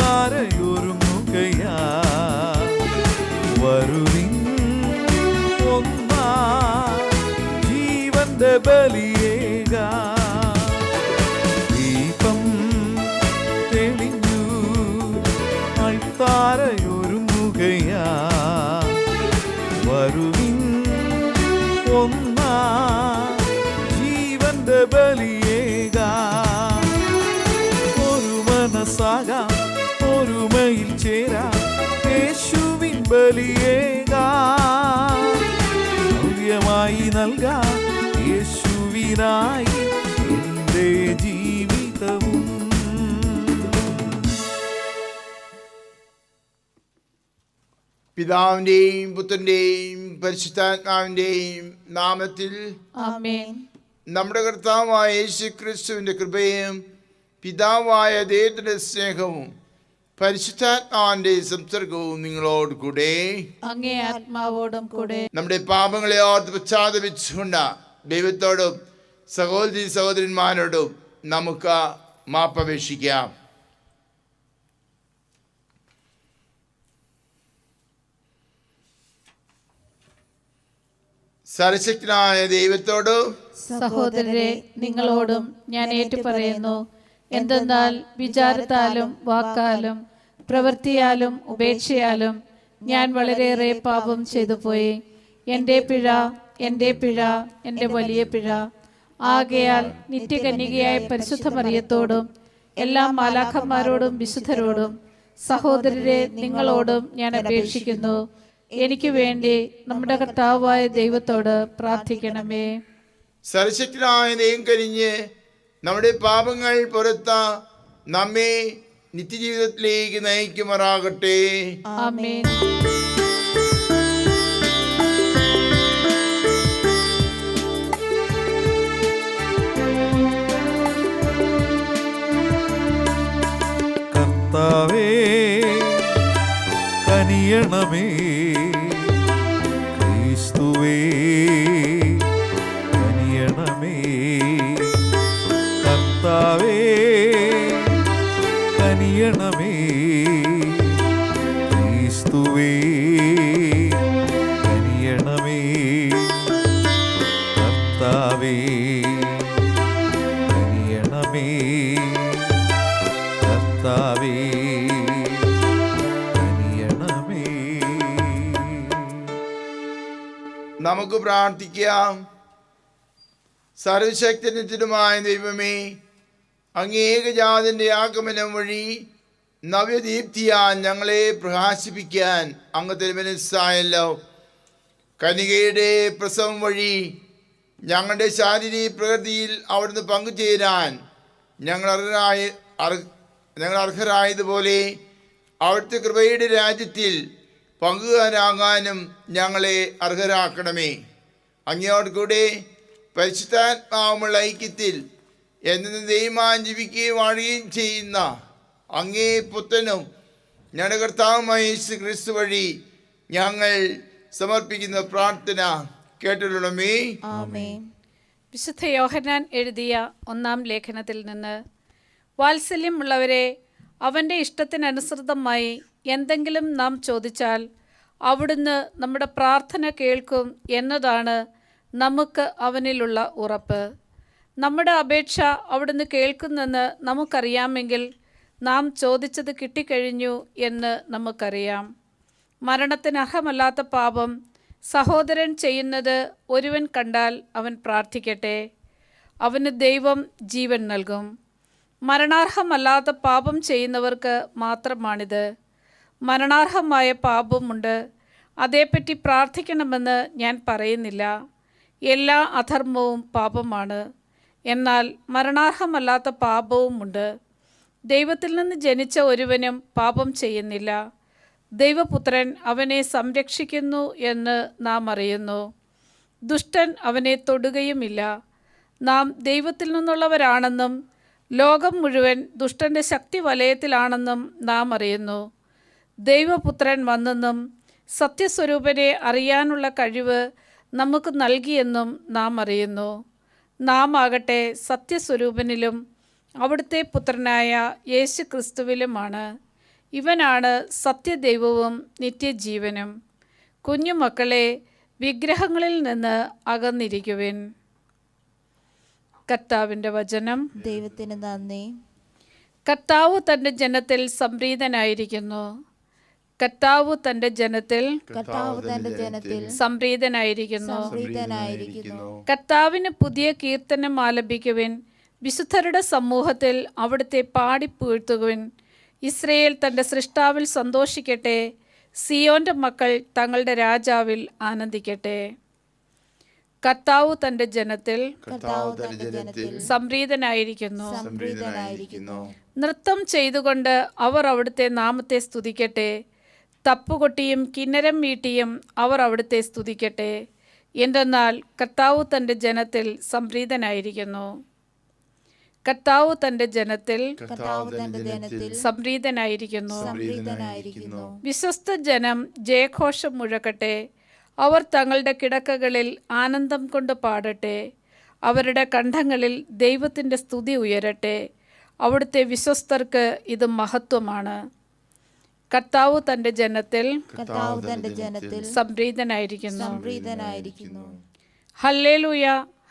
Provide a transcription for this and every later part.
അൾത്താരയൊരുങ്ങുകയാ. വരുവിൻ ഒന്നാം ജീവന്റെ ബലിയേകാം. ദീപം തെളിഞ്ഞു അൾത്താരയൊരുങ്ങുകയാ. വരുവിൻ ഒന്നാം ജീവന്റെ ബലിയേകാം. ഒരു മനസ്സാകാം, ഒരുമയിൽ ചേരാം, യേശുവിൻ ബലിയേകാം. ഭവ്യമായി നൽകാം യേശുവിനായി എൻ്റെ ജീവിതവും. പിതാവിൻ്റെയും പുത്രൻ്റെയും പരിശുദ്ധാത്മാവിൻ്റെയും നാമത്തിൽ ആമേൻ. നമ്മുടെ കർത്താവായ യേശുക്രിസ്തുവിൻ്റെ കൃപയും പിതാവായ ദൈവത്തിൻ്റെ സ്നേഹവും പരിശുദ്ധാത്മാവിൻ്റെ സംസർഗവും നിങ്ങളോട് കൂടെ അങ്ങേ ആത്മാവോടും കൂടെ. നമ്മുടെ പാപങ്ങളെ ഓർത്ത് പശ്ചാത്തപിച്ചുകൊണ്ട് ദൈവത്തോടും സഹോദരി സഹോദരന്മാരോടും നമുക്ക് മാപ്പപേക്ഷിക്കാം. സർവശക്തനായ ദൈവത്തോടും സഹോദരരെ നിങ്ങളോടും ഞാൻ ഏറ്റുപറയുന്നു. എന്തെന്നാൽ വിചാരത്താലും വാക്കാലും പ്രവൃത്തിയാലും ഉപേക്ഷയാലും ഞാൻ വളരെയേറെ പാപം ചെയ്തു പോയി. എൻ്റെ പിഴ, എൻ്റെ പിഴ, എൻ്റെ വലിയ പിഴ. ആകയാൽ നിത്യകന്യകയായ പരിശുദ്ധ മറിയത്തോടും എല്ലാ മാലാഖന്മാരോടും വിശുദ്ധരോടും സഹോദരരെ നിങ്ങളോടും ഞാൻ അപേക്ഷിക്കുന്നു, എനിക്ക് വേണ്ടി നമ്മുടെ കർത്താവായ ദൈവത്തോട് പ്രാർത്ഥിക്കണമേ. സർവശക്തനായ ദൈവം കനിഞ്ഞ് നമ്മുടെ പാപങ്ങൾ പുറത്ത നമ്മെ നിത്യജീവിതത്തിലേക്ക് നയിക്കുമാറാകട്ടെ. ആമേൻ. കർത്താവേ കനിയണമേ, ക്രിസ്തുവേ കനിയണമേ. കർത്താവേ കനിയണമേ, ക്രിസ്തുവേ കനിയണമേ. കർത്താവേ കനിയണമേ, കർത്താവേ കനിയണമേ. നമുക്ക് പ്രാർത്ഥിക്കാം. സർവശക്തനുമായ ദൈവമേ, അങ്ങ് ഏകജാതന്റെ ആഗമനം വഴി നവ്യദീപ്തിയാൻ ഞങ്ങളെ പ്രകാശിപ്പിക്കാൻ അങ്ങ് തിരുമനസ്സായല്ലോ. കനികയുടെ പ്രസവം വഴി ഞങ്ങളുടെ ശാരീരിക പ്രകൃതിയിൽ അവിടുന്ന് പങ്കുചേരാൻ ഞങ്ങൾ അർഹരായതുപോലെ അവിടുത്തെ കൃപയുടെ രാജ്യത്തിൽ പങ്കുകാരാകാനും ഞങ്ങളെ അർഹരാക്കണമേ. അങ്ങയോട് കൂടെ പരിശുദ്ധാത്മാവുമുള്ള ഐക്യത്തിൽ എന്നും ദൈവമാൻ ജീവിക്കുകയും വാഴുകയും ചെയ്യുന്ന അങ്ങേ പുത്രനും ഞങ്ങളുടെ കർത്താവുമായ യേശു ക്രിസ്തു വഴി ഞങ്ങൾ സമർപ്പിക്കുന്ന പ്രാർത്ഥന കേട്ടുകൊള്ളണമേ. ആമേൻ. വിശുദ്ധ യോഹന്നാൻ എഴുതിയ 1-ാം ലേഖനത്തിൽ നിന്ന്, വാത്സല്യമുള്ളവരെ, അവൻ്റെ ഇഷ്ടത്തിനനുസൃതമായി എന്തെങ്കിലും നാം ചോദിച്ചാൽ അവിടുന്ന് നമ്മുടെ പ്രാർത്ഥന കേൾക്കും എന്നതാണ് നമുക്ക് അവനിലുള്ള ഉറപ്പ്. നമ്മുടെ അപേക്ഷ അവിടുന്ന് കേൾക്കുന്നെന്ന് നമുക്കറിയാമെങ്കിൽ നാം ചോദിച്ചത് കിട്ടിക്കഴിഞ്ഞു എന്ന് നമുക്കറിയാം. മരണത്തിനർഹമല്ലാത്ത പാപം സഹോദരൻ ചെയ്യുന്നത് ഒരുവൻ കണ്ടാൽ അവൻ പ്രാർത്ഥിക്കട്ടെ, അവന് ദൈവം ജീവൻ നൽകും. മരണാർഹമല്ലാത്ത പാപം ചെയ്യുന്നവർക്ക് മാത്രമാണിത്. മരണാർഹമായ പാപമുണ്ട്, അതേപ്പറ്റി പ്രാർത്ഥിക്കണമെന്ന് ഞാൻ പറയുന്നില്ല. എല്ലാ അധർമ്മവും പാപമാണ്, എന്നാൽ മരണാർഹമല്ലാത്ത പാപവുമുണ്ട്. ദൈവത്തിൽ നിന്ന് ജനിച്ച ഒരുവനും പാപം ചെയ്യുന്നില്ല. ദൈവപുത്രൻ അവനെ സംരക്ഷിക്കുന്നു എന്ന് നാം അറിയുന്നു. ദുഷ്ടൻ അവനെ തൊടുകയുമില്ല. നാം ദൈവത്തിൽ നിന്നുള്ളവരാണെന്നും ലോകം മുഴുവൻ ദുഷ്ടൻ്റെ ശക്തി വലയത്തിലാണെന്നും നാം അറിയുന്നു. ദൈവപുത്രൻ വന്നെന്നും സത്യസ്വരൂപനെ അറിയാനുള്ള കഴിവ് നമുക്ക് നൽകിയെന്നും നാം അറിയുന്നു. നാം ആകട്ടെ സത്യസ്വരൂപനിലും അവിടുത്തെ പുത്രനായ യേശു ക്രിസ്തുവിലുമാണ്. ഇവനാണ് സത്യദൈവവും നിത്യജീവനും. കുഞ്ഞുമക്കളെ, വിഗ്രഹങ്ങളിൽ നിന്ന് അകന്നിരിക്കുവിൻ. കർത്താവിൻ്റെ വചനം. ദൈവത്തിന് നന്ദി. കർത്താവ് തൻ്റെ ജനത്തിൽ സംപ്രീതനായിരിക്കുന്നു. കർത്താവ് തൻ്റെ ജനത്തിൽ കർത്താവ് തന്റെ ജനത്തിൽ സംപ്രീതനായിരിക്കുന്നു. സംപ്രീതനായിരിക്കുന്നു. കർത്താവിന് പുതിയ കീർത്തനം ആലപിക്കുവിൻ. വിശുദ്ധരുടെ സമൂഹത്തിൽ അവിടുത്തെ പാടിപ്പുഴ്ത്തുവിൻ. ഇസ്രയേൽ തൻ്റെ സൃഷ്ടാവിൽ സന്തോഷിക്കട്ടെ. സിയോന്റെ മക്കൾ തങ്ങളുടെ രാജാവിൽ ആനന്ദിക്കട്ടെ. കർത്താവ് തൻ്റെ ജനത്തിൽ കർത്താവ് തന്റെ ജനത്തിൽ സംപ്രീതനായിരിക്കുന്നു. സംപ്രീതനായിരിക്കുന്നു. നൃത്തം ചെയ്തുകൊണ്ട് അവർ അവിടുത്തെ നാമത്തെ സ്തുതിക്കട്ടെ. തപ്പുകൊട്ടിയും കിന്നരം മീട്ടിയും അവർ അവിടുത്തെ സ്തുതിക്കട്ടെ. എന്തെന്നാൽ കർത്താവ് തൻ്റെ ജനത്തിൽ സംപ്രീതനായിരിക്കുന്നു. കർത്താവ് തൻ്റെ ജനത്തിൽ കർത്താവ് തന്റെ ജനത്തിൽ സംപ്രീതനായിരിക്കുന്നു. സംപ്രീതനായിരിക്കുന്നു. വിശ്വസ്ത ജനം ജയഘോഷം മുഴക്കട്ടെ. അവർ തങ്ങളുടെ കിടക്കകളിൽ ആനന്ദം കൊണ്ട് പാടട്ടെ. അവരുടെ കണ്ഠങ്ങളിൽ ദൈവത്തിൻ്റെ സ്തുതി ഉയരട്ടെ. അവിടുത്തെ വിശ്വസ്തർക്ക് ഇത് മഹത്വമാണ്. കർത്താവ് തൻ്റെ ജനത്തിൽ കർത്താവ് തന്റെ ജനത്തിൽ സംപ്രീതനായിരിക്കുന്നു. സംപ്രീതനായിരിക്കുന്നു. Hallelujah,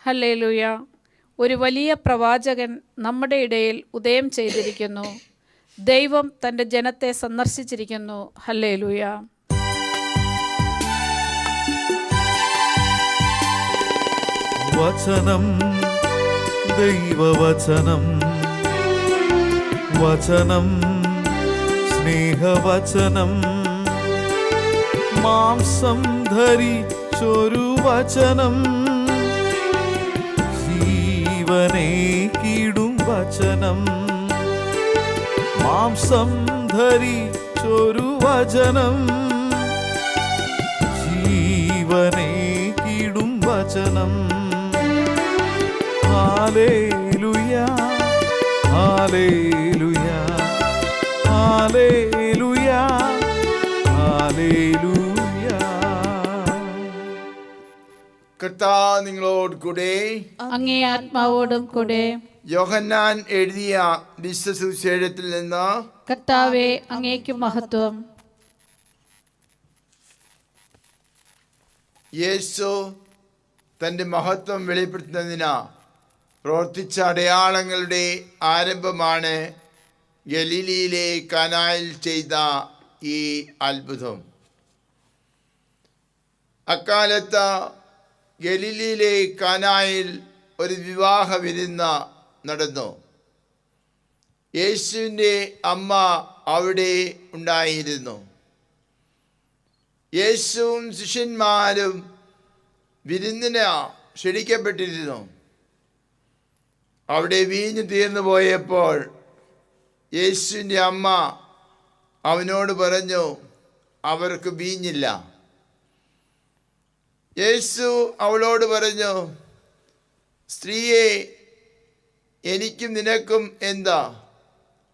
hallelujah. ഒരു വലിയ പ്രവാചകൻ നമ്മുടെ ഇടയിൽ ഉദയം ചെയ്തിരിക്കുന്നു. ദൈവം തൻ്റെ ജനത്തെ സന്ദർശിച്ചിരിക്കുന്നു. ഹല്ലേലൂയ. വചനം ദൈവവചനം, വചനം സ്നേഹവചനം, മാംസം ധരിച്ചൊരു വചനം, ജീവനേകിടും വചനം, മാംസം ധരിച്ചൊരു വചനം, ജീവനേകിടും വചനം. Hallelujah, hallelujah, hallelujah, hallelujah. കർത്താവ് നിങ്ങളോട് കൂടെ. അങ്ങേ ആത്മാവോടും കൂടെ. യോഹന്നാൻ എഴുതിയ വിശ്വസുവിശേഷത്തിൽ നിന്ന്. കർത്താവേ, അങ്ങേക്ക് മഹത്വം. യേശു തൻ്റെ മഹത്വം വെളിപ്പെടുത്തുന്നതിന് പ്രവർത്തിച്ച അടയാളങ്ങളുടെ ആരംഭമാണ് ഗലീലയിലെ കാനായിൽ ചെയ്ത ഈ അത്ഭുതം. അക്കാലത്ത് ഗലീലയിലെ കാനായിൽ ഒരു വിവാഹ വിരുന്ന് നടന്നു. യേശുവിൻ്റെ അമ്മ അവിടെ ഉണ്ടായിരുന്നു. യേശുവും ശിഷ്യന്മാരും വിരുന്നിന് ക്ഷണിക്കപ്പെട്ടിരുന്നു. അവിടെ വീഞ്ഞു തീർന്നു പോയപ്പോൾ യേശുവിൻ്റെ അമ്മ അവനോട് പറഞ്ഞു, അവർക്ക് വീഞ്ഞില്ല. യേശു അവളോട് പറഞ്ഞു, സ്ത്രീയെ, എനിക്കും നിനക്കും എന്താ?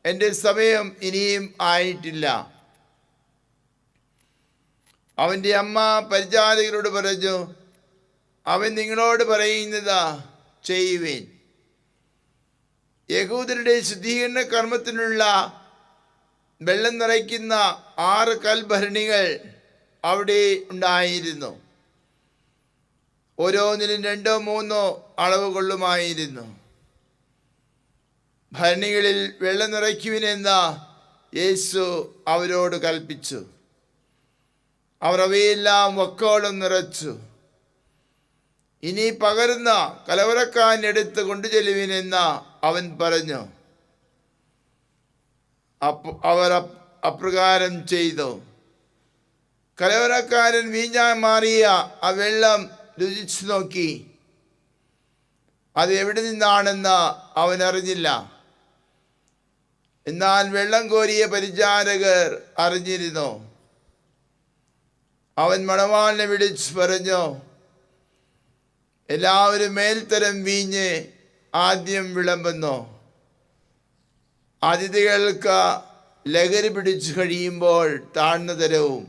എൻ്റെ സമയം ഇനിയും ആയിട്ടില്ല. അവൻ്റെ അമ്മ പരിചാരകരോട് പറഞ്ഞു, അവൻ നിങ്ങളോട് പറയുന്നതാ ചെയ്യുവേൻ. യഹൂദരുടെ ശുദ്ധീകരണ കർമ്മത്തിനുള്ള വെള്ളം നിറയ്ക്കുന്ന 6 കൽഭരണികൾ അവിടെ ഉണ്ടായിരുന്നു. ഓരോന്നിലും 2-3 അളവ് കൊള്ളുമായിരുന്നു. ഭരണികളിൽ വെള്ളം നിറയ്ക്കുവിനെന്ന് യേശു അവരോട് കൽപ്പിച്ചു. അവർ അവയെല്ലാം വക്കോളം നിറച്ചു. ഇനി പകരുന്ന കലവറക്കാരനെടുത്ത് കൊണ്ടുചെല്ലുവിനെന്ന് അവൻ പറഞ്ഞു. അവർ അപ്രകാരം ചെയ്തു. കലവറക്കാരൻ വീഞ്ഞാൻ മാറിയ ആ വെള്ളം രുചിച്ചു നോക്കി. അത് എവിടെ നിന്നാണെന്ന് അവൻ അറിഞ്ഞില്ല. എന്നാൽ വെള്ളം കോരിയ പരിചാരകർ അറിഞ്ഞിരുന്നു. അവൻ മണവാളിനെ വിളിച്ച് പറഞ്ഞു, എല്ലാവരും മേൽത്തരം വീഞ്ഞ് ആദ്യം വിളമ്പുന്നു. അതിഥികൾക്ക് ലഹരി പിടിച്ചു കഴിയുമ്പോൾ താഴ്ന്ന തരവും.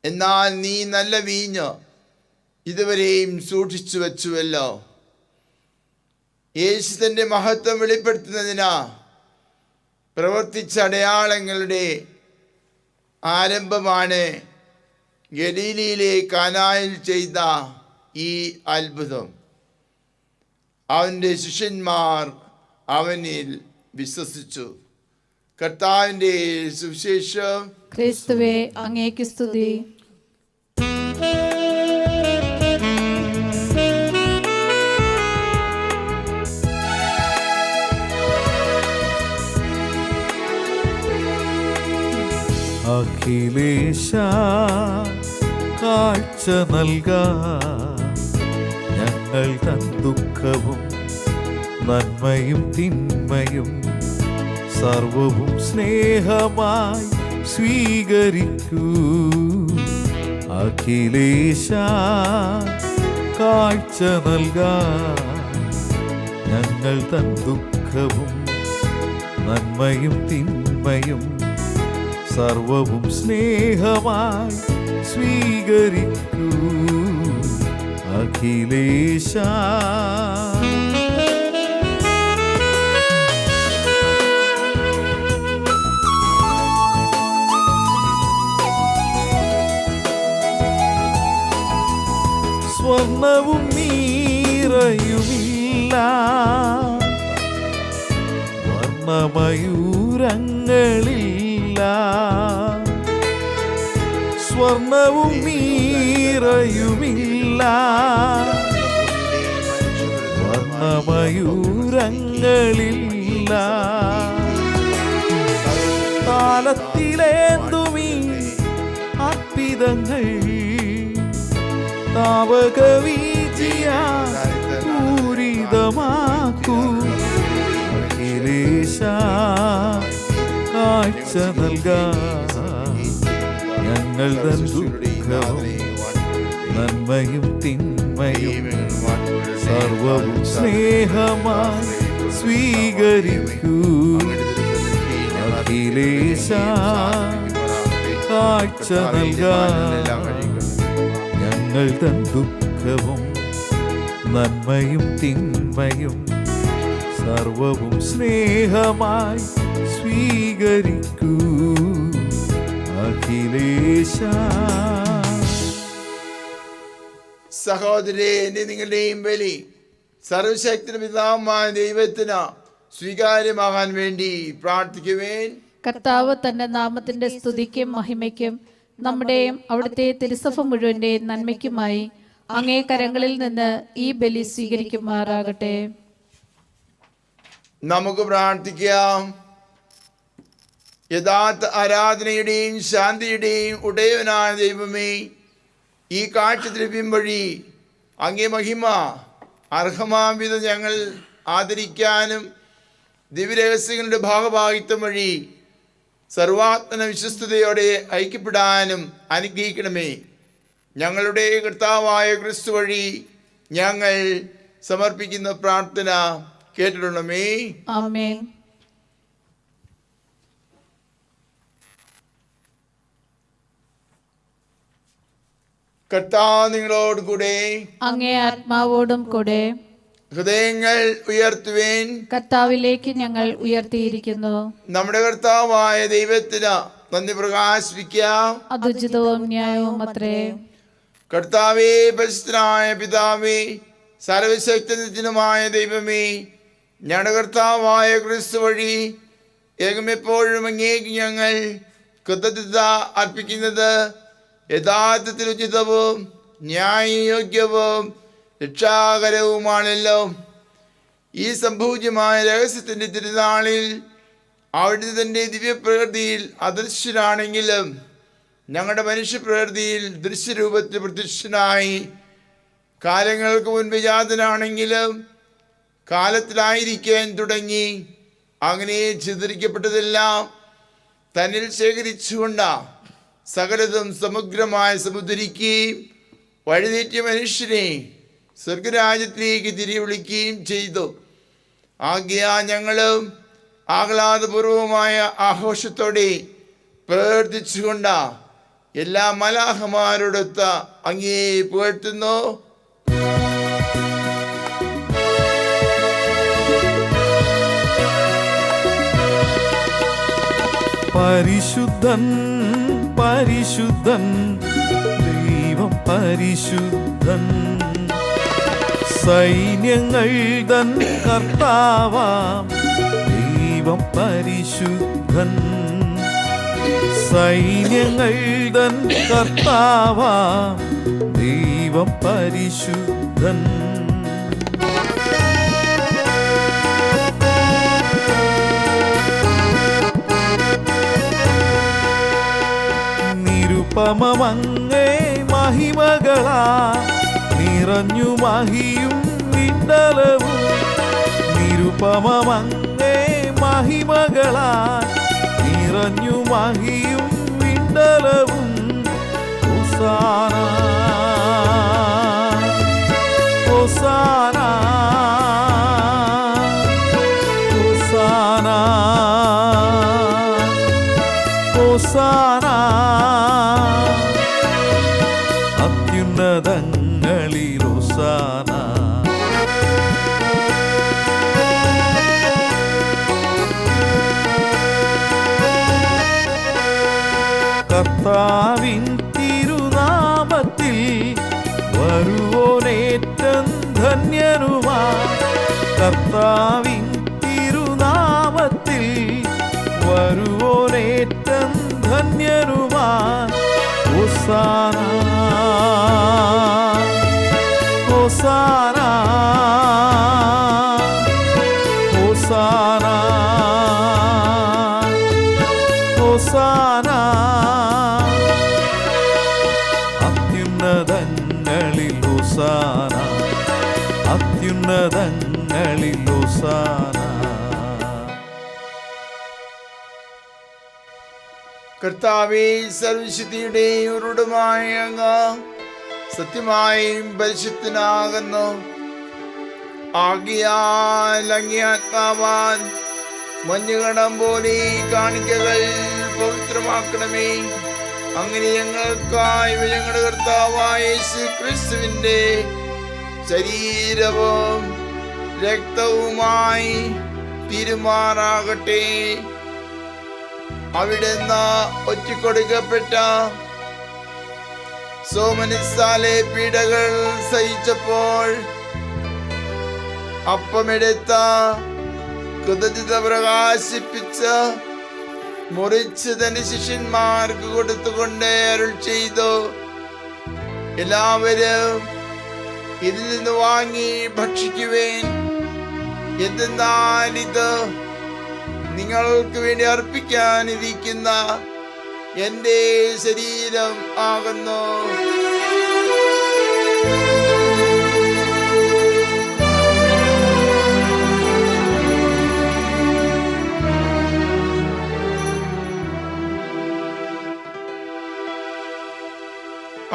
എന്നാൽ നീ നല്ല വീഞ്ഞ് ഇതുവരെയും സൂക്ഷിച്ചു വച്ചുവല്ലോ. യേശു തൻ്റെ മഹത്വം വെളിപ്പെടുത്തുന്നതിനാ പ്രവർത്തിച്ച അടയാളങ്ങളുടെ ആരംഭമാണ് ഗലീലയിലെ കാനായിൽ ചെയ്ത ഈ അത്ഭുതം. അവൻ്റെ ശിഷ്യന്മാർ അവനിൽ വിശ്വസിച്ചു. കർത്താവിൻ്റെ സുവിശേഷം. ക്രിസ്തുവേ, അങ്ങേക്ക് സ്തുതി. അഖിലേശ കാഴ്ച നൽകാൻ ഞങ്ങൾ തൻ ദുഃഖവും നന്മയും തിന്മയും സർവവും സ്നേഹമായി സ്വീകരിക്കൂ. അഖിലേശ കാഴ്ച നൽകാൻ ഞങ്ങൾ തൻ ദുഃഖവും നന്മയും തിന്മയും സർവവും സ്നേഹമായി സ്വീകരിക്കൂ. അഖിലേശ സ്വർണവും നീറയുമില്ല, വർണ്ണമയൂരങ്ങളില്ല. സ്വർണവും നീറയുമില്ല, വർണ്ണമയൂരങ്ങളില്ല. കാലത്തിലേന്തുമീ അർപ്പിതങ്ങൾ പൂരിതമാക്കൂ. അഖിലേശ കാഴ്ച നൽകാൻ ഞങ്ങൾ തൻ ദുഃഖവും നന്മയും തിന്മയും സർവവും സ്നേഹമായി സ്വീകരിക്കൂ. അഖിലേശ കാഴ്ച നൽകാൻ ഞങ്ങൾ തൻ ദുഃഖവും നന്മയും തിന്മയും സർവവും സ്നേഹമായി സ്വീകരിക്കൂ. അഖിലേശ. സഹോദരേ, എൻ്റെ നിങ്ങളുടെയും ബലി സർവശക്തിയുടെ പിതാവായ ദൈവത്തിന് സ്വീകാര്യമാകാൻ വേണ്ടി പ്രാർത്ഥിക്കുവേൻ. കർത്താവ് തന്റെ നാമത്തിന്റെ സ്തുതിക്കും മഹിമയ്ക്കും നമ്മുടെയും അവിടുത്തെ തിരുസഭ മുഴുവന്റെയും നന്മയ്ക്കുമായി അങ്ങേ കരങ്ങളിൽ നിന്ന് ഈ ബലി സ്വീകരിക്കുമാറാകട്ടെ. നമുക്ക് പ്രാർത്ഥിക്കാം. യഥാർത്ഥ ആരാധനയുടെയും ശാന്തിയുടെയും ഉടയവനായ ദൈവമേ, ഈ കാഴ്ചദ്രവ്യം വഴി അങ്ങേ മഹിമ അർഹമാംവിധം ഞങ്ങൾ ആദരിക്കാനും ദിവ്യരഹസ്യങ്ങളുടെ ഭാഗഭാഗിത്വം വഴി സർവാത്മന വിശ്വസ്തയോടെ ഐക്യപ്പെടാനും അനുഗ്രഹിക്കണമേ. ഞങ്ങളുടെ കർത്താവായ ക്രിസ്തു വഴി ഞങ്ങൾ സമർപ്പിക്കുന്ന പ്രാർത്ഥന കേട്ടിട്ടുള്ളമേ. ആമേൻ. കർത്താവ് നിങ്ങളോട് കൂടെ, അങ്ങേ ആത്മാവോടും കൂടെ. ഹൃദയങ്ങൾ ഉയർത്തുവേൻ. കർത്താവിലേക്ക് ഞങ്ങൾ ഉയർത്തിയിരിക്കുന്നു. നമ്മുടെ കർത്താവായ ദൈവത്തിന് നന്ദി പ്രകാശിപ്പിക്കാം. അതുചിതവും ന്യായവും അത്രേ. കർത്താവേ, പരിശുദ്ധനായ പിതാവേ, സർവശക്തനുമായ ദൈവമേ, ഞങ്ങളുടെ കർത്താവായ ക്രിസ്തു വഴി ഏകമെപ്പോഴും അങ്ങേക്ക് ഞങ്ങൾ കൃതജ്ഞത അർപ്പിക്കുന്നത് യഥാർത്ഥത്തിൽ ഉചിതവും ന്യായയോഗ്യവും രക്ഷാകരവുമാണല്ലോ. ഈ സംഭൂജ്യമായ രഹസ്യത്തിൻ്റെ തിരുനാളിൽ അവിടുത്തെ തൻ്റെ ദിവ്യപ്രകൃതിയിൽ അദൃശ്യനാണെങ്കിലും ഞങ്ങളുടെ മനുഷ്യപ്രകൃതിയിൽ ദൃശ്യരൂപത്തിൽ പ്രത്യക്ഷനായി, കാലങ്ങൾക്ക് മുൻപ് ജാതനാണെങ്കിലും കാലത്തിലായിരിക്കാൻ തുടങ്ങി. അങ്ങനെ ചിതറിക്കപ്പെട്ടതെല്ലാം തന്നിൽ ശേഖരിച്ചുകൊണ്ട സകലതും സമഗ്രമായി സമുദ്രിക്കുകയും വഴിതെറ്റിയ മനുഷ്യനെ സ്വർഗരാജ്യത്തിലേക്ക് തിരികെ വിളിക്കുകയും ചെയ്തു. ആകയാൽ ഞങ്ങളും ആഹ്ലാദപൂർവമായ ആഘോഷത്തോടെ പ്രവർത്തിച്ചുകൊണ്ട് എല്ലാ മലാഹമാരോടൊത്ത് അങ്ങേ പുകഴ്ത്തുന്നു. പരിശുദ്ധൻ പരിശുദ്ധൻ ദൈവം പരിശുദ്ധൻ. സൈന്യങ്ങൾ തൻ കർത്താവാം ദൈവം പരിശുദ്ധൻ. സൈന്യങ്ങൾ തൻ കർത്താവാം ദൈവം പരിശുദ്ധൻ. നിരുപമമങ്ങേ മഹിമകളാ നിറഞ്ഞു മഹിയും വിണ്ടലവും. നിരുപമമങ്ങേ മഹിമകളാ നിറഞ്ഞു മഹിയും വിണ്ടലവും. ഹോസാന ഹോസാന ഹോസാന ഹോസാന. അത്യുന്നതങ്ങളിൽ ഹോസാന. കർത്താവിൻ തിരുനാമത്തിൽ വരുവോനേറ്റം ധന്യനുമാ. കർത്താവിൻ തിരുനാമത്തിൽ വരുവോനേറ്റം ധന്യനുമാ. ഹോസാന ഹോസാന ഹോസാന ഹോസാന. അത്യുന്നതങ്ങളിൽ ഹോസാന അത്യുന്നതങ്ങളിൽ ഹോസാന. കർത്താവേ, സർവശക്തിയുടെ ഉറവിടമായ അങ്ങ് സത്യമായും പരിശുദ്ധനാകുന്നു. ആകയാൽ അങ്ങേ ആത്മാവാൻ മഞ്ഞുകണം പോലെ കാണിക്കകൾ പവിത്രമാക്കണമേ. അങ്ങനെ ഞങ്ങൾക്കായി ഞങ്ങളുടെ കർത്താവായ യേശു ക്രിസ്തുവിന്റെ ശരീരവും രക്തവുമായി തീരുമാറാകട്ടെ. അവിടുന്ന് ഒറ്റിക്കൊടുക്കപ്പെട്ട സോമനിസാലെ പീഡകൾ സഹിച്ചപ്പോൾ അപ്പമെടുത്ത കൃതജ്ഞത പ്രകാശിപ്പിച്ച് മുറിച്ച് തന്റെ ശിഷ്യന്മാർക്ക് കൊടുത്തുകൊണ്ട് അരുൾ ചെയ്തു, എല്ലാവരും ഇതിൽ നിന്ന് വാങ്ങി ഭക്ഷിക്കുവേൻ. എന്തെന്നാൽ ഇത് നിങ്ങൾക്ക് വേണ്ടി അർപ്പിക്കാനിരിക്കുന്ന എന്റെ ശരീരം ആകുന്നു.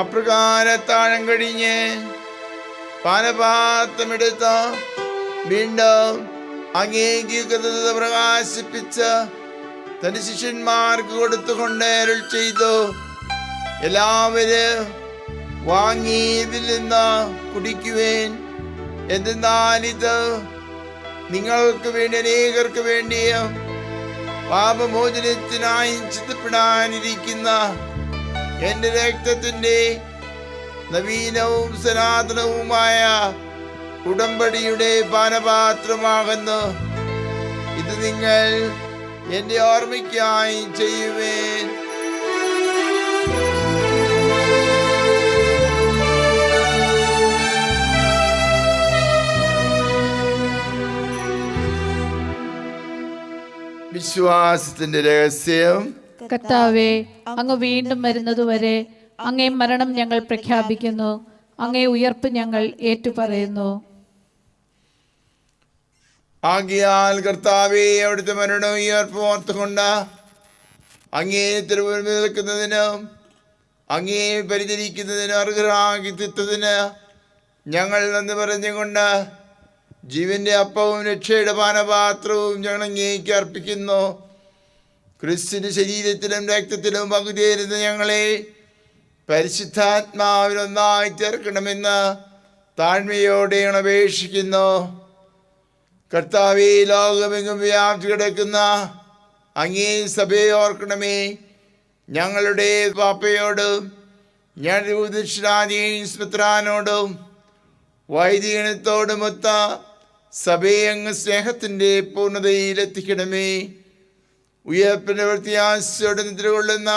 അപ്രകാരത്താഴം കഴിഞ്ഞ് പാനപാത്രമെടുത്ത വീണ്ടും അങ്ങേക്ക് കൃതജ്ഞത പ്രകാശിപ്പിച്ച് തന്റെ ശിഷ്യന്മാർക്ക് കൊടുത്തുകൊണ്ട് അരുൾ ചെയ്തു, എല്ലാവരും വാങ്ങി ഇതിൽ നിന്ന് കുടിക്കുവേൻ. എന്തെന്നാൽ ഇത് നിങ്ങൾക്ക് വേണ്ടി അനേകർക്ക് വേണ്ടിയും പാപമോചനത്തിനായി ചിന്തപ്പെടാനിരിക്കുന്ന എന്റെ രക്തത്തിന്റെ നവീനവും സനാതനവുമായ ഉടമ്പടിയുടെ പാനപാത്രമാകുന്നു. ഇത് നിങ്ങൾ എന്റെ ഓർമ്മയ്ക്കായി ചെയ്യുവേൻ. വിശ്വാസത്തിന്റെ രഹസ്യം. കർത്താവേ, അങ്ങ് വീണ്ടും വരുന്നതുവരെ അങ്ങേ മരണം ഞങ്ങൾ പ്രഖ്യാപിക്കുന്നു, അങ്ങേ ഉയർപ്പ് ഞങ്ങൾ ഏറ്റുപറയുന്നു. ആകയാൽ കർത്താവേ, അവിടുത്തെ മരണവും ഉയർപ്പും ഓർത്തുകൊണ്ട് അങ്ങേ തിരുമുൻപിൽ നിൽക്കുന്നതിനും അങ്ങേ പരിചരിക്കുന്നതിനും അർഹരാക്കി തീർത്തതിന് ഞങ്ങൾ നന്ദി പറഞ്ഞുകൊണ്ട് ജീവന്റെ അപ്പവും രക്ഷയുടെ പാനപാത്രവും ഞങ്ങൾ അങ്ങേക്ക് അർപ്പിക്കുന്നു. ക്രിസ്തുവിന്റെ ശരീരത്തിലും രക്തത്തിലും പങ്കുചേരുന്ന ഞങ്ങളെ പരിശുദ്ധാത്മാവിൽ ഒന്നായി ചേർക്കണമെന്ന് താഴ്മയോടെ അപേക്ഷിക്കുന്നു. കർത്താവേ, ലോകമെങ്ങും വ്യാപിച്ചു കിടക്കുന്ന അങ്ങേ സഭയെ ഓർക്കണമേ. ഞങ്ങളുടെ പാപ്പയോട്, ഞങ്ങളുടെ ഉദിഷ്ടാനോടും വൈദികനത്തോടുമൊത്ത സഭയെ അങ്ങ് സ്നേഹത്തിൻ്റെ പൂർണ്ണതയിലെത്തിക്കണമേ. ഉയർപ്പിൻ്റെ പ്രത്യാശയോടെ നിദ്രകൊള്ളുന്ന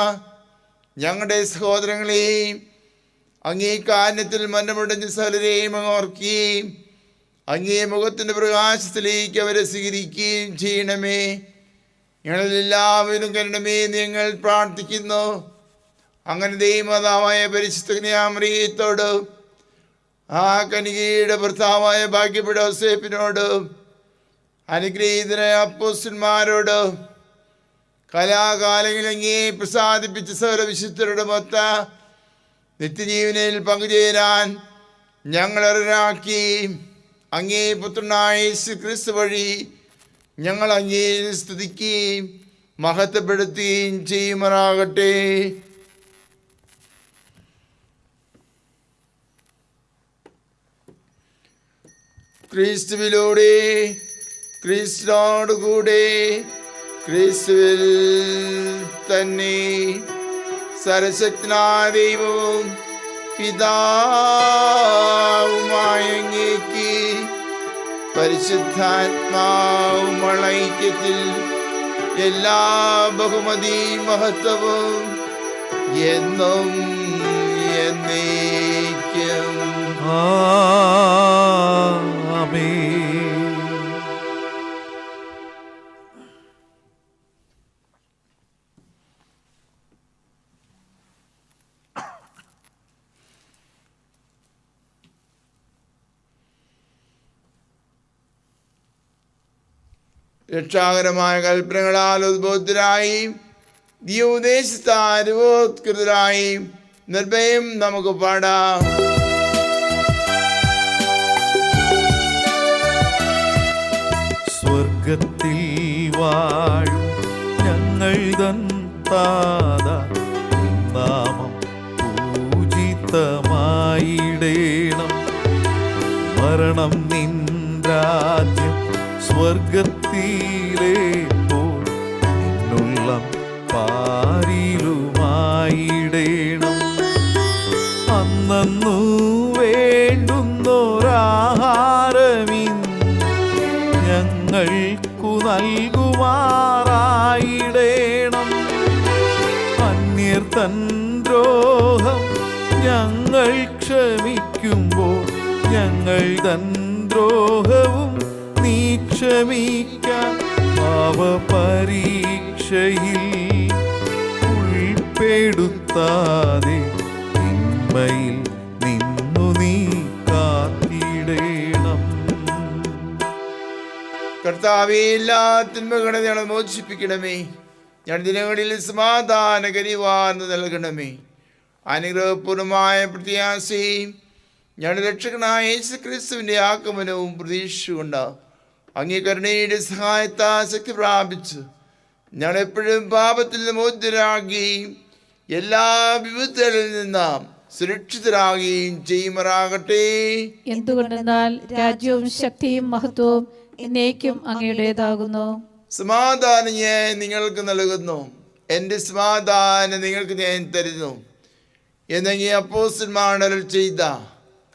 ഞങ്ങളുടെ സഹോദരങ്ങളെയും അങ്ങേ കാരണത്തിൽ മരണമടഞ്ഞ സകലരെയും അങ്ങ് ഓർക്കുകയും അങ്ങേ മുഖത്തിൻ്റെ പ്രകാശത്തിലേക്ക് അവരെ സ്വീകരിക്കുകയും ചെയ്യണമേ. ഞങ്ങളെല്ലാവരും കരുണമേ ഞങ്ങൾ പ്രാർത്ഥിക്കുന്നു. അങ്ങനെ ദൈവമാതാവായ പരിശുദ്ധ കന്യാമറിയത്തോട്, ആ കന്യകയുടെ ഭർത്താവായ ഭാഗ്യപ്പെട്ട യോസേപ്പിനോട്, അനുഗ്രഹീതരായ അപ്പോസ്തലന്മാരോട്, കലാകാലങ്ങളിൽ അങ്ങേ പ്രസാദിപ്പിച്ച സകല വിശുദ്ധരുടെ മൊത്ത നിത്യജീവനിൽ പങ്കുചേരാൻ ഞങ്ങളറിയാക്കി അങ്ങേ പുത്രനായ യേശു ക്രിസ്തു വഴി ഞങ്ങൾ അങ്ങേ സ്തുതിക്കുകയും മഹത്വപ്പെടുത്തുകയും ചെയ്യുമാറാകട്ടെ. ക്രിസ്തുവിലൂടെ, ക്രിസ്തുവോടുകൂടെ, ക്രിസ്തുവിൽ തന്നെ സർവശക്തനായ ദൈവവും പിതാവുമായ അങ്ങേക്ക് പരിശുദ്ധാത്മാവുമുള്ള ഐക്യത്തിൽ എല്ലാ ബഹുമതി മഹത്വവും എന്നും എന്നേക്കും ആമേൻ. രക്ഷാകരമായ കൽപ്പനകളാൽ ഉദ്ബോധരായി ദിവോപദേശത്താരുവോത്കൃതരായി നിർഭയം നമുക്ക് പാടാം. സ്വർഗത്തിൽ വാഴും ഞങ്ങൾ തൻ താത, നാമം പൂജിതമായിടേണം. മരണം നിൻ രാജ്യം സ്വർഗത്തിലെ പോൽ നിന്നുള്ളം പാരിലുമായിടേണം. അന്നു വേണ്ടുന്നൊരാഹാരമിന്ന് ഞങ്ങൾക്കു നൽകുമാറായിടേണം. അന്യർ തൻ ദ്രോഹം ഞങ്ങൾ ക്ഷമിക്കുമ്പോൾ ഞങ്ങൾ തൻ ദ്രോഹവും നീ ക്ഷമിക്കാൻ. പാപപരീക്ഷയിൽ ഉൾപ്പെടുത്താതെ തിന്മയിൽ നിന്നു നീ കാത്തിടേണം. കർത്താവേ, എല്ലാ തിന്മകളെ ഞങ്ങളെ മോചിപ്പിക്കണമേ. ഞാൻ ദിനങ്ങളിൽ സമാധാന കരിവാർന്ന് നൽകണമേ. അനുഗ്രഹപൂർണമായ പ്രത്യാശയും ഞങ്ങളുടെ രക്ഷകനായ യേശുക്രിസ്തുവിൻ്റെ ആഗമനവും പ്രതീക്ഷിച്ചുകൊണ്ട് അങ്ങേ കരുണയുടെ സഹായത്താൽ ശക്തി പ്രാപിച്ച് ഞങ്ങളെപ്പോഴും പാപത്തിൽ നിന്ന് മോചിതരാകുകയും എല്ലാ വിപത്തുകളിൽ നിന്നും സുരക്ഷിതരാകുകയും ചെയ്യുമാറാകട്ടെ. എന്തുകൊണ്ടെന്നാൽ രാജ്യവും ശക്തിയും മഹത്വവും എന്നേക്കും അങ്ങയുടേതാകുന്നു. സമാധാനം ഞാൻ നിങ്ങൾക്ക് നൽകുന്നു, എൻ്റെ സമാധാനം നിങ്ങൾക്ക് ഞാൻ തരുന്നു എന്നങ്ങേ അപ്പോസ്തലന്മാർ അരുൾ ചെയ്ത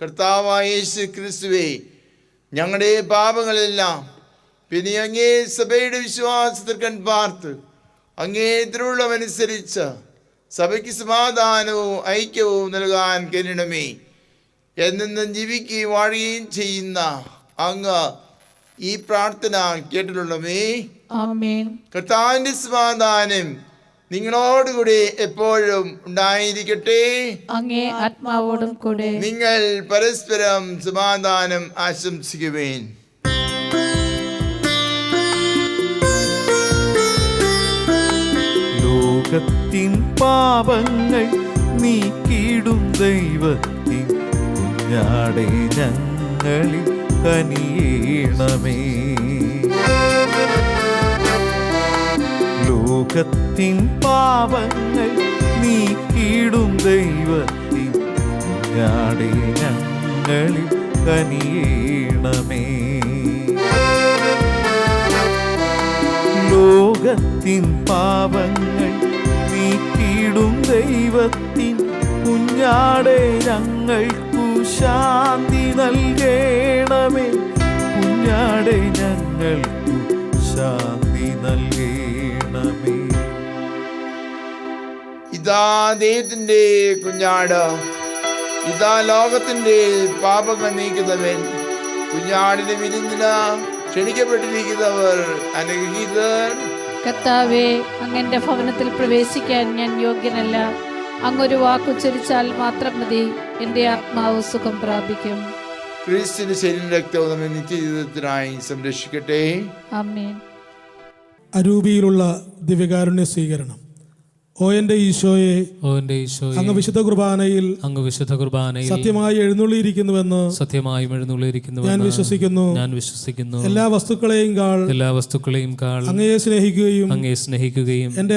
കർത്താവായ യേശു ക്രിസ്തുവേ, ഞങ്ങളുടെ പാപങ്ങളെല്ലാം പിന്നെ അങ്ങേ സഭയുടെ വിശ്വാസത്തിൽ പാർത്ത് അങ്ങേ തിരുവുള്ളമനുസരിച്ച് സഭയ്ക്ക് സമാധാനവും ഐക്യവും നൽകാൻ കരുണമേ. എന്നെന്നും ജീവിക്കുകയും വാഴുകയും ചെയ്യുന്ന അങ്ങ് ഈ പ്രാർത്ഥന കേട്ടിട്ടുള്ളമേ. ആമേൻ. കർത്താവിന്റെ സമാധാനം നിങ്ങളോടുകൂടി എപ്പോഴും ഉണ്ടായിരിക്കട്ടെ. അങ്ങേ ആത്മാവോടും കൂടെ. നിങ്ങൾ പരസ്പരം സമാധാനം ആശംസിക്കുവേൻ. ലോകത്തിൻ പാപങ്ങൾ നീക്കിയിടും ദൈവത്തിൻ കുഞ്ഞാടേ, ഞങ്ങളിൽ കനിയേണമേ. ലോകത്തിൻ പാപങ്ങൾ നീക്കിയിടും ദൈവത്തിൻ കുഞ്ഞാടേ, ഞങ്ങളിൽ കനിയേണമേ. ലോകത്തിൻ പാപങ്ങൾ നീക്കിടും ദൈവത്തിൻ കുഞ്ഞാടെ ഞങ്ങൾക്കു ശാന്തി നൽകണമേ. കുഞ്ഞാടെ ഞങ്ങൾക്കു ശാന്തി നൽകണമേ. ഇതാ ദൈവത്തിന്റെ കുഞ്ഞാട്, ഇതാ ലോകത്തിന്റെ പാപങ്ങൾ നീക്കുന്നവൻ. കുഞ്ഞാടിന്റെ വിരുന്നിന് ക്ഷണിക്കപ്പെട്ടിരിക്കുന്നവർ അനുഗ്രഹീതർ. കർത്താവേ, അങ്ങന്റെ ഭവനത്തിൽ പ്രവേശിക്കാൻ ഞാൻ യോഗ്യനല്ല. അങ്ങൊരു വാക്കുച്ചരിച്ചാൽ മാത്രം മതി, എൻ്റെ ആത്മാവ് സുഖം പ്രാപിക്കും. ക്രിസ്തുവിന്റെ ശരീരം രക്തവും നമ്മെ നിത്യജീവിതത്തിനായി സംരക്ഷിക്കട്ടെ. ആമേൻ. അരൂപിയിലുള്ള ദിവ്യകാരുണ്യ സ്വീകരണം. ഓ എൻ്റെ ഈശോയെ, അങ്ങ് വിശുദ്ധ കുർബാനയിൽ സത്യമായി എഴുന്നള്ളിയിരിക്കുന്നുവെന്ന് ഞാൻ വിശ്വസിക്കുന്നു. എല്ലാ വസ്തുക്കളെയും കാൾ അങ്ങയെ സ്നേഹിക്കുകയും എൻ്റെ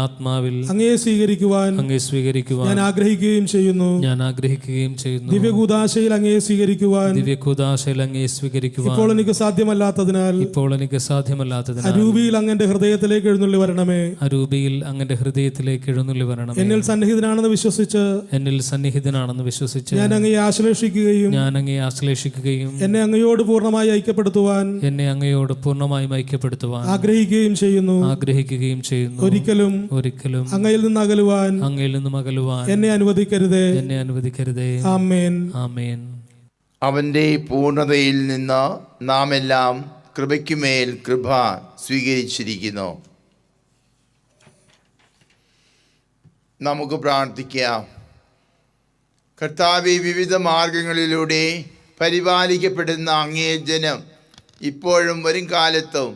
ആത്മാവിൽ അങ്ങയെ സ്വീകരിക്കുവാൻ ഞാൻ ആഗ്രഹിക്കുകയും ചെയ്യുന്നു. ദിവ്യകൂദാശയിൽ അങ്ങയെ സ്വീകരിക്കുവാൻ ഇപ്പോൾ എനിക്ക് സാധ്യമല്ലാത്തതിനാൽ അരൂപിയിൽ അങ്ങന്റെ ഹൃദയത്തിലേക്ക് എഴുന്നള്ളി വരണമേ. അങ്ങന്റെ ഹൃദയത്തിലേക്ക് എഴുന്നള്ളി വരണം. എന്നിൽ സന്നിഹിതനാണെന്ന് വിശ്വസിച്ച് ഞാൻ അങ്ങയെ ആശ്ലേഷിക്കുകയും എന്നെ അങ്ങയോട് പൂർണ്ണമായി ഐക്യപ്പെടുത്തുവാൻ ആഗ്രഹിക്കുകയും ചെയ്യുന്നു. ഒരിക്കലും അങ്ങയിൽ നിന്ന് അകലുവാൻ എന്നെ അനുവദിക്കരുതേ. ആമേൻ. അവന്റെ പൂർണ്ണതയിൽ നിന്ന് നാം എല്ലാം കൃപയ്ക്കുമേൽ കൃപ സ്വീകരിച്ചിരിക്കുന്നു. നമുക്ക് പ്രാർത്ഥിക്കാം. കർത്താവേ, വിവിധ മാർഗങ്ങളിലൂടെ പരിപാലിക്കപ്പെടുന്ന അങ്ങേ ജനം ഇപ്പോഴും വരും കാലത്തും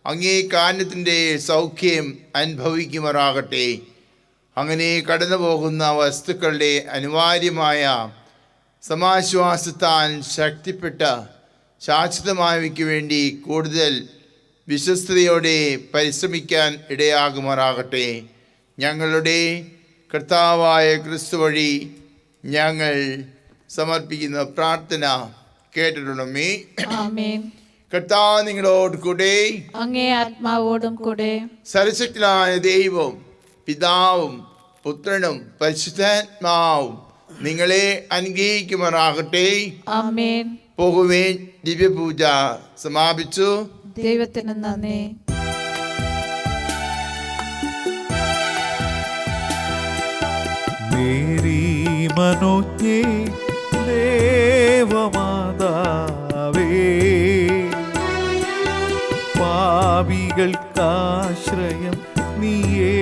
അങ്ങേ കാരുണ്യത്തിൻ്റെ സൗഖ്യം അനുഭവിക്കുമാറാകട്ടെ. അങ്ങനെ കടന്നു പോകുന്ന വസ്തുക്കളുടെ അനിവാര്യമായ സമാശ്വാസത്താൽ ശക്തിപ്പെട്ട ശാശ്വതമായവയ്ക്ക് വേണ്ടി കൂടുതൽ വിശ്വസ്തയോടെ പരിശ്രമിക്കാൻ ഇടയാകുമാറാകട്ടെ. ഞങ്ങളുടെ കർത്താവായ ക്രിസ്തു വഴി ഞങ്ങൾ സമർപ്പിക്കുന്ന പ്രാർത്ഥന കേട്ടിട്ടുണ്ടമേ. കർത്താവ് നിങ്ങളോട് കൂടെ, അങ്ങേ ആത്മാവോടും കൂടെ. സർവശക്തനായ ദൈവവും പിതാവും പുത്രനും പരിശുദ്ധാത്മാവും നിങ്ങളെ അനുഗ്രഹിക്കുമാറാകട്ടെ. ആമേൻ. പോകുവേൻ. ദിവ്യപൂജ സമാപിച്ചു. ദൈവത്തിന് നന്ദി. മേരി മനോജ്ഞേ ദേവമാതാവേ, പാപികൾക്കാശ്രയം നീയേ.